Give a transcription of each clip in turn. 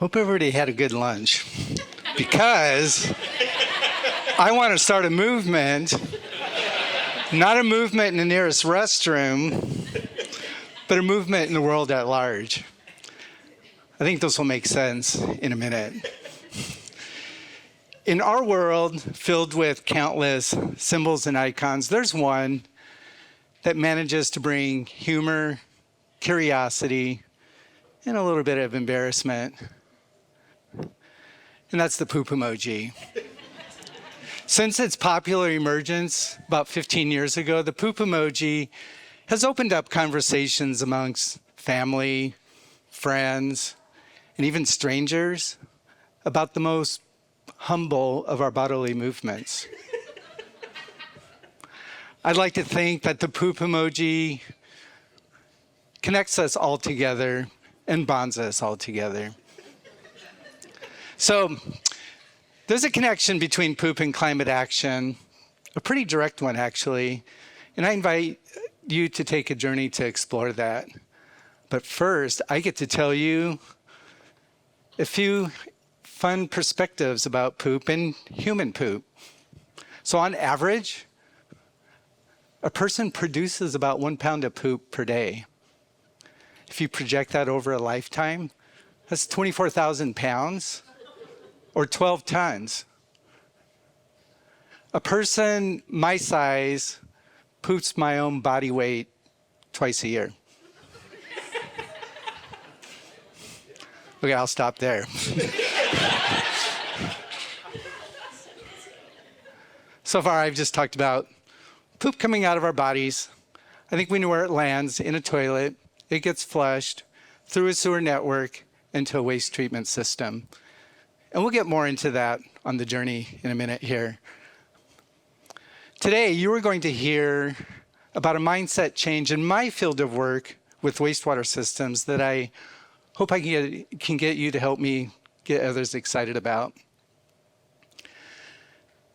Hope everybody had a good lunch because I want to start a movement, not a movement in the nearest restroom, but a movement in the world at large. I think this will make sense in a minute. In our world filled with countless symbols and icons, there's one that manages to bring humor, curiosity, and a little bit of embarrassment. And that's the poop emoji. Since its popular emergence about 15 years ago, the poop emoji has opened up conversations amongst family, friends, and even strangers about the most humble of our bodily movements. I'd like to think that the poop emoji connects us all together and bonds us all together. So there's a connection between poop and climate action, a pretty direct one actually, and I invite you to take a journey to explore that. But first, I get to tell you a few fun perspectives about poop and human poop. So on average, a person produces about 1 pound of poop per day. If you project that over a lifetime, that's 24,000 pounds or 12 tons. A person my size poops my own body weight twice a year. Okay, I'll stop there. So far, I've just talked about poop coming out of our bodies. I think we know where it lands, in a toilet. It gets flushed through a sewer network into a waste treatment system. And we'll get more into that on the journey in a minute here. Today, you are going to hear about a mindset change in my field of work with wastewater systems that I hope I can get you to help me get others excited about.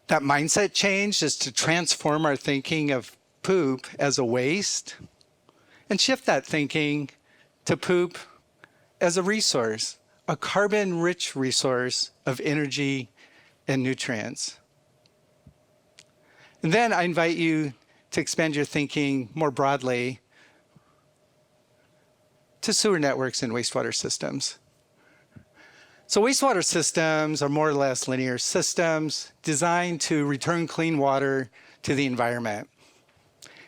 That mindset change is to transform our thinking of poop as a waste and shift that thinking to poop as a resource, a carbon-rich resource of energy and nutrients. And then I invite you to expand your thinking more broadly to sewer networks and wastewater systems. So wastewater systems are more or less linear systems designed to return clean water to the environment.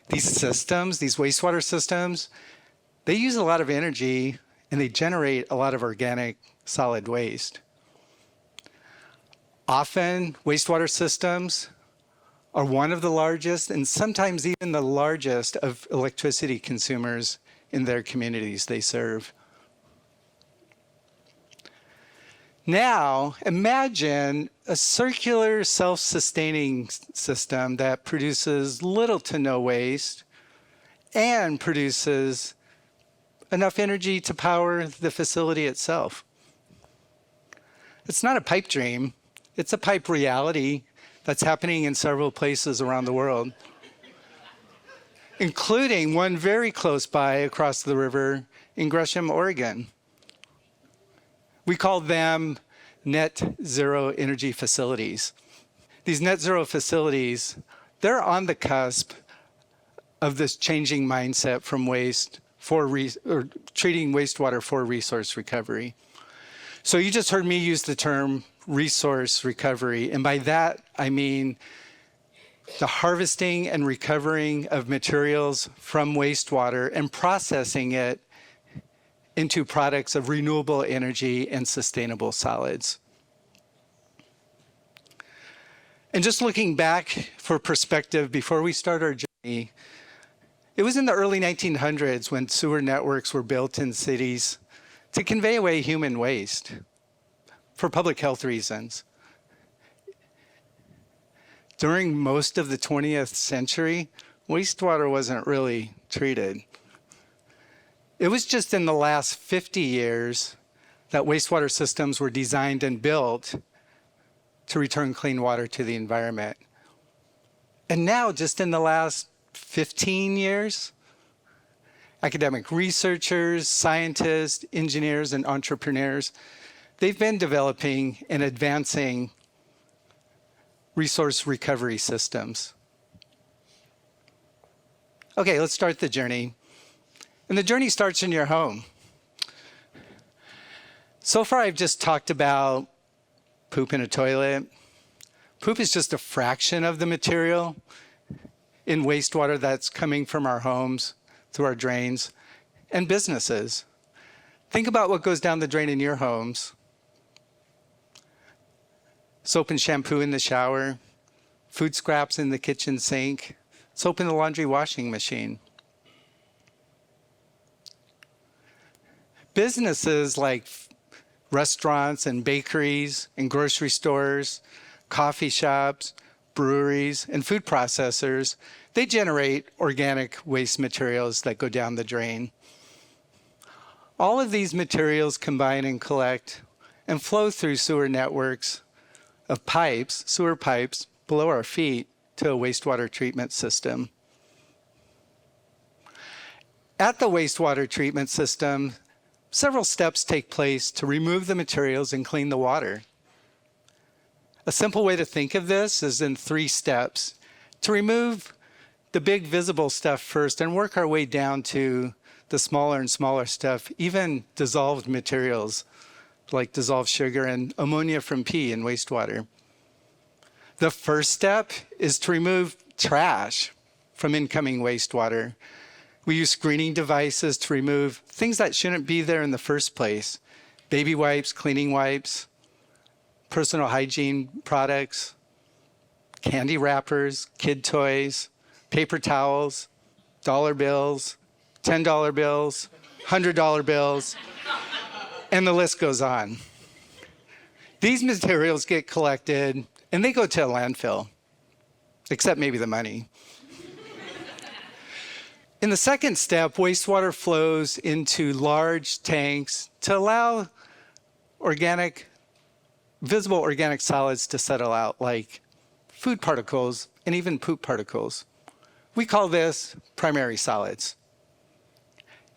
These systems, these wastewater systems, they use a lot of energy and they generate a lot of organic solid waste. Often, wastewater systems are one of the largest and sometimes even the largest of electricity consumers in their communities they serve. Now, imagine a circular self-sustaining system that produces little to no waste and produces enough energy to power the facility itself. It's not a pipe dream, it's a pipe reality that's happening in several places around the world, including one very close by across the river in Gresham, Oregon. We call them net zero energy facilities. These net zero facilities, they're on the cusp of this changing mindset from waste or treating wastewater for resource recovery. So you just heard me use the term resource recovery, and by that I mean the harvesting and recovering of materials from wastewater and processing it into products of renewable energy and sustainable solids. And just looking back for perspective before we start our journey, it was in the early 1900s when sewer networks were built in cities to convey away human waste for public health reasons. During most of the 20th century, wastewater wasn't really treated. It was just in the last 50 years that wastewater systems were designed and built to return clean water to the environment. And now, just in the last 15 years, academic researchers, scientists, engineers, and entrepreneurs, they've been developing and advancing resource recovery systems. Okay, let's start the journey. And the journey starts in your home. So far, I've just talked about poop in a toilet. Poop is just a fraction of the material in wastewater that's coming from our homes, through our drains, and businesses. Think about what goes down the drain in your homes. Soap and shampoo in the shower, food scraps in the kitchen sink, soap in the laundry washing machine. Businesses like restaurants and bakeries and grocery stores, coffee shops, breweries, and food processors, they generate organic waste materials that go down the drain. All of these materials combine and collect and flow through sewer networks of pipes, sewer pipes, below our feet to a wastewater treatment system. At the wastewater treatment system, several steps take place to remove the materials and clean the water. A simple way to think of this is in 3 steps. To remove the big visible stuff first and work our way down to the smaller and smaller stuff, even dissolved materials like dissolved sugar and ammonia from pee in wastewater. The first step is to remove trash from incoming wastewater. We use screening devices to remove things that shouldn't be there in the first place. Baby wipes, cleaning wipes, personal hygiene products, candy wrappers, kid toys, paper towels, dollar bills, $10 bills, $100 bills, and the list goes on. These materials get collected and they go to a landfill, except maybe the money. In the second step, wastewater flows into large tanks to allow visible organic solids to settle out, like food particles and even poop particles. We call this primary solids.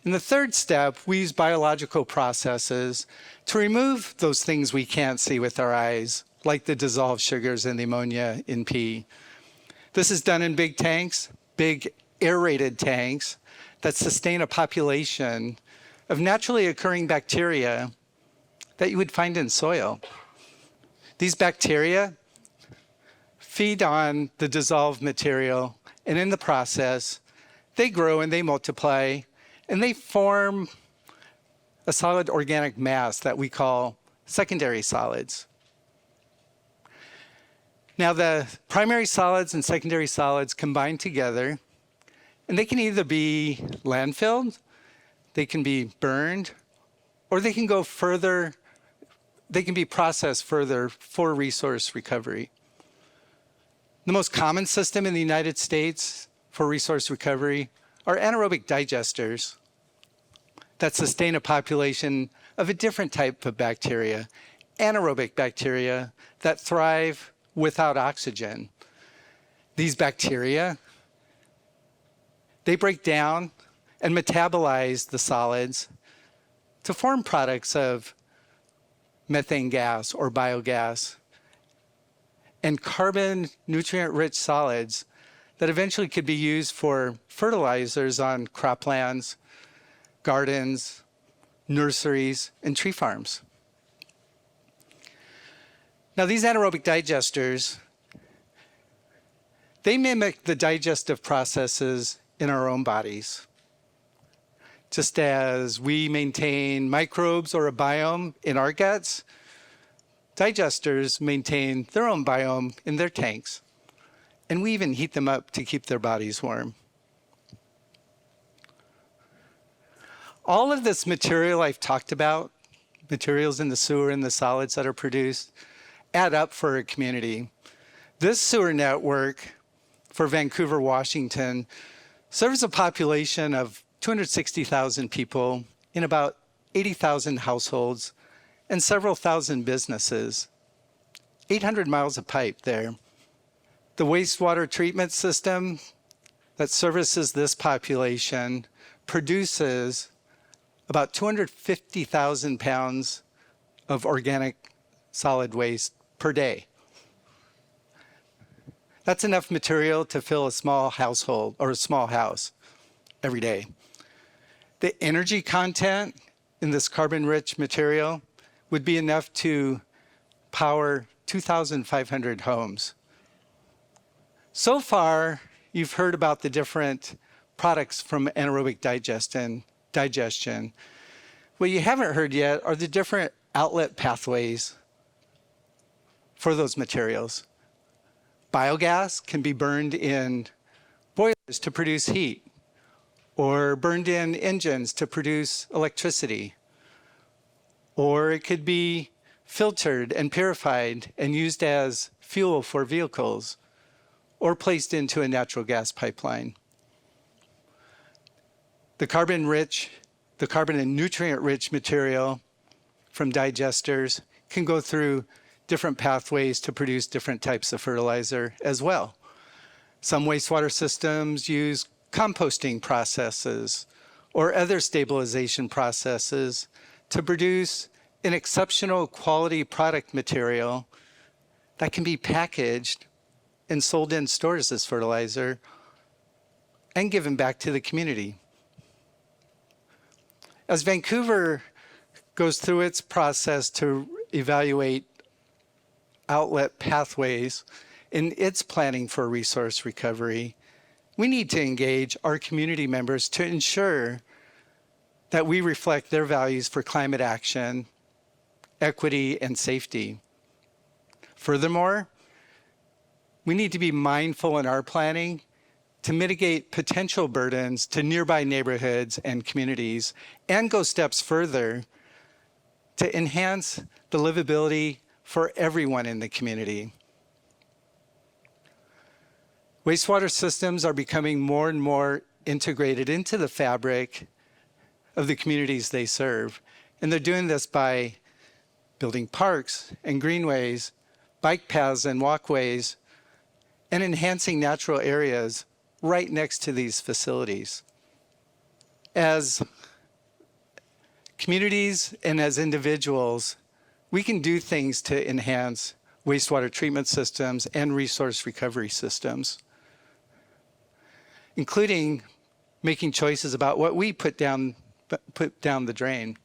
In the third step, we use biological processes to remove those things we can't see with our eyes, like the dissolved sugars and the ammonia in pee. This is done in big tanks, big aerated tanks that sustain a population of naturally occurring bacteria that you would find in soil. These bacteria feed on the dissolved material, and in the process, they grow and they multiply, and they form a solid organic mass that we call secondary solids. Now, the primary solids and secondary solids combine together, and they can either be landfilled, they can be burned, or they can go further, they can be processed further for resource recovery. The most common system in the United States for resource recovery are anaerobic digesters that sustain a population of a different type of bacteria, anaerobic bacteria that thrive without oxygen. These bacteria, they break down and metabolize the solids to form products of methane gas or biogas and carbon nutrient-rich solids that eventually could be used for fertilizers on croplands, gardens, nurseries, and tree farms. Now, these anaerobic digesters, they mimic the digestive processes in our own bodies. Just as we maintain microbes or a biome in our guts, digesters maintain their own biome in their tanks, and we even heat them up to keep their bodies warm. All of this material I've talked about, materials in the sewer and the solids that are produced, add up for a community. This sewer network for Vancouver, Washington, serves a population of 260,000 people in about 80,000 households and several thousand businesses. 800 miles of pipe there. The wastewater treatment system that services this population produces about 250,000 pounds of organic solid waste per day. That's enough material to fill a small household or a small house every day. The energy content in this carbon-rich material would be enough to power 2,500 homes. So far, you've heard about the different products from anaerobic digestion. What you haven't heard yet are the different outlet pathways for those materials. Biogas can be burned in boilers to produce heat, or burned in engines to produce electricity. Or it could be filtered and purified and used as fuel for vehicles, or placed into a natural gas pipeline. The carbon and nutrient-rich material from digesters can go through different pathways to produce different types of fertilizer as well. Some wastewater systems use composting processes or other stabilization processes to produce an exceptional quality product material that can be packaged and sold in stores as fertilizer and given back to the community. As Vancouver goes through its process to evaluate outlet pathways in its planning for resource recovery, we need to engage our community members to ensure that we reflect their values for climate action, equity, and safety. Furthermore, we need to be mindful in our planning to mitigate potential burdens to nearby neighborhoods and communities, and go steps further to enhance the livability for everyone in the community. Wastewater systems are becoming more and more integrated into the fabric of the communities they serve. And they're doing this by building parks and greenways, bike paths and walkways, and enhancing natural areas right next to these facilities. As communities and as individuals, we can do things to enhance wastewater treatment systems and resource recovery systems, including making choices about what we put down the drain.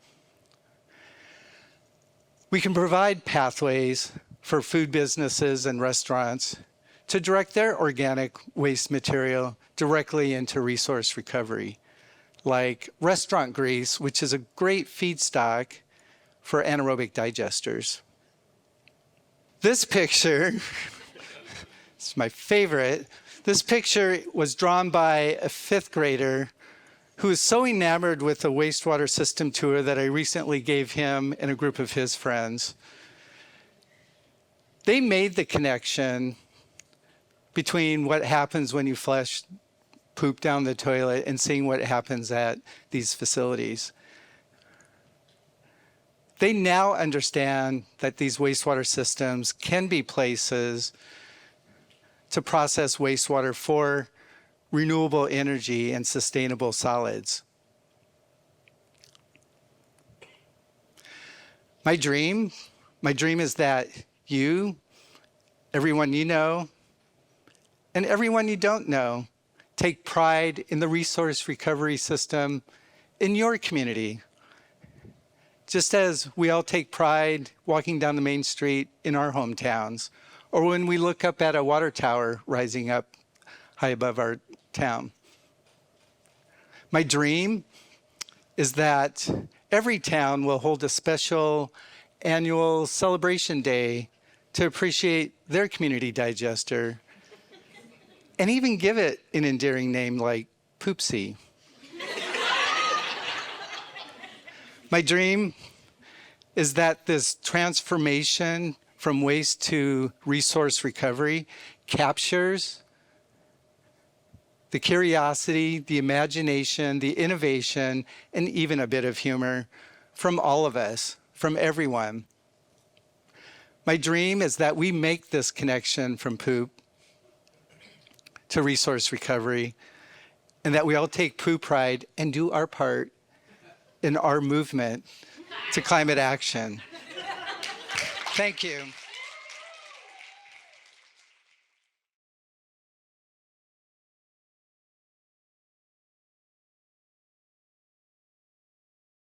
We can provide pathways for food businesses and restaurants to direct their organic waste material directly into resource recovery, like restaurant grease, which is a great feedstock for anaerobic digesters. This picture, it's my favorite. This picture was drawn by a fifth grader who was so enamored with the wastewater system tour that I recently gave him and a group of his friends. They made the connection between what happens when you flush poop down the toilet and seeing what happens at these facilities. They now understand that these wastewater systems can be places to process wastewater for renewable energy and sustainable solids. My dream is that you, everyone you know, and everyone you don't know, take pride in the resource recovery system in your community. Just as we all take pride walking down the main street in our hometowns, or when we look up at a water tower rising up high above our town. My dream is that every town will hold a special annual celebration day to appreciate their community digester, and even give it an endearing name like Poopsie. My dream is that this transformation from waste to resource recovery captures the curiosity, the imagination, the innovation, and even a bit of humor from all of us, from everyone. My dream is that we make this connection from poop to resource recovery, and that we all take Poo-Pride and do our part in our movement to climate action. Thank you.